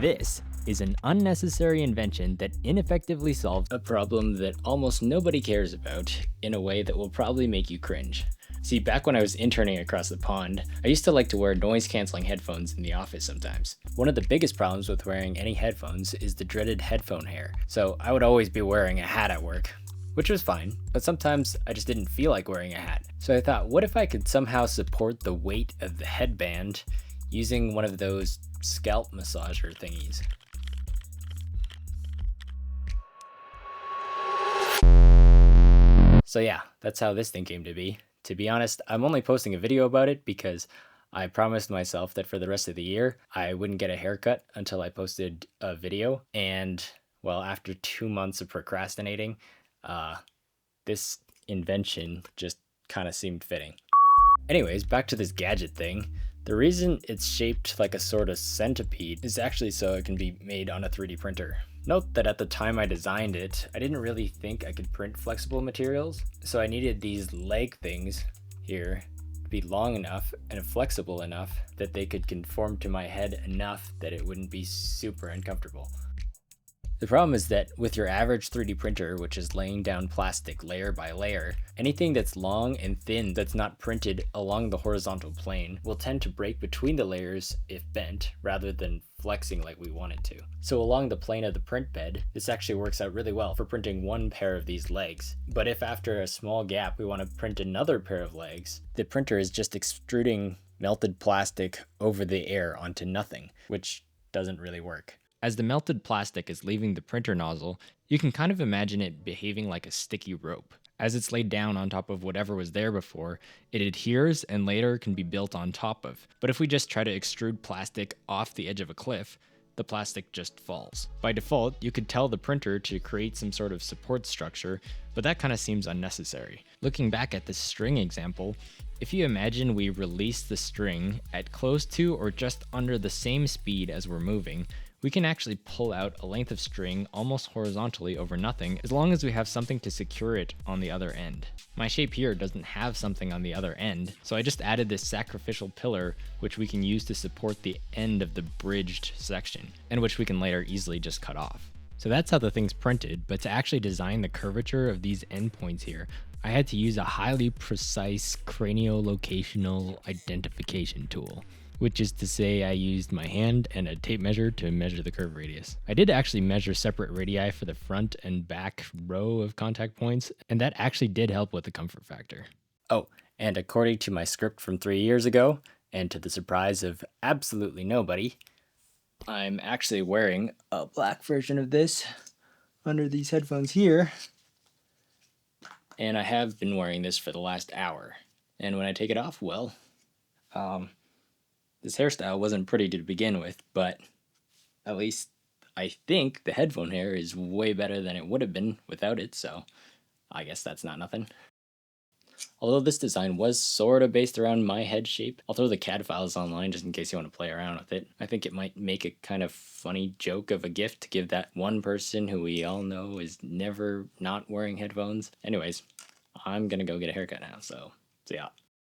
This is an unnecessary invention that ineffectively solves a problem that almost nobody cares about in a way that will probably make you cringe. See, back when I was interning across the pond, I used to like to wear noise-canceling headphones in the office sometimes. One of the biggest problems with wearing any headphones is the dreaded headphone hair, so I would always be wearing a hat at work, which was fine, but sometimes I just didn't feel like wearing a hat. So I thought, what if I could somehow support the weight of the headband using one of those scalp massager thingies? So yeah, that's how this thing came to be. To be honest, I'm only posting a video about it because I promised myself that for the rest of the year, I wouldn't get a haircut until I posted a video. And well, after 2 months of procrastinating, this invention just kind of seemed fitting. Anyways, back to this gadget thing. The reason it's shaped like a sort of centipede is actually so it can be made on a 3D printer. Note that at the time I designed it, I didn't really think I could print flexible materials, so I needed these leg things here to be long enough and flexible enough that they could conform to my head enough that it wouldn't be super uncomfortable. The problem is that with your average 3D printer, which is laying down plastic layer by layer, anything that's long and thin that's not printed along the horizontal plane will tend to break between the layers if bent, rather than flexing like we want it to. So along the plane of the print bed, this actually works out really well for printing one pair of these legs. But if after a small gap we want to print another pair of legs, the printer is just extruding melted plastic over the air onto nothing, which doesn't really work. As the melted plastic is leaving the printer nozzle, you can kind of imagine it behaving like a sticky rope. As it's laid down on top of whatever was there before, it adheres and later can be built on top of. But if we just try to extrude plastic off the edge of a cliff, the plastic just falls. By default, you could tell the printer to create some sort of support structure, but that kind of seems unnecessary. Looking back at this string example, if you imagine we release the string at close to or just under the same speed as we're moving, we can actually pull out a length of string almost horizontally over nothing as long as we have something to secure it on the other end. My shape here doesn't have something on the other end, so I just added this sacrificial pillar which we can use to support the end of the bridged section, and which we can later easily just cut off. So that's how the thing's printed, but to actually design the curvature of these endpoints here, I had to use a highly precise craniolocational identification tool. Which is to say I used my hand and a tape measure to measure the curve radius. I did actually measure separate radii for the front and back row of contact points, and that actually did help with the comfort factor. Oh, and according to my script from 3 years ago, and to the surprise of absolutely nobody, I'm actually wearing a black version of this under these headphones here. And I have been wearing this for the last hour. And when I take it off, well, this hairstyle wasn't pretty to begin with, but at least I think the headphone hair is way better than it would have been without it, so I guess that's not nothing. Although this design was sort of based around my head shape, I'll throw the CAD files online just in case you want to play around with it. I think it might make a kind of funny joke of a gift to give that one person who we all know is never not wearing headphones. Anyways, I'm gonna go get a haircut now, so see ya.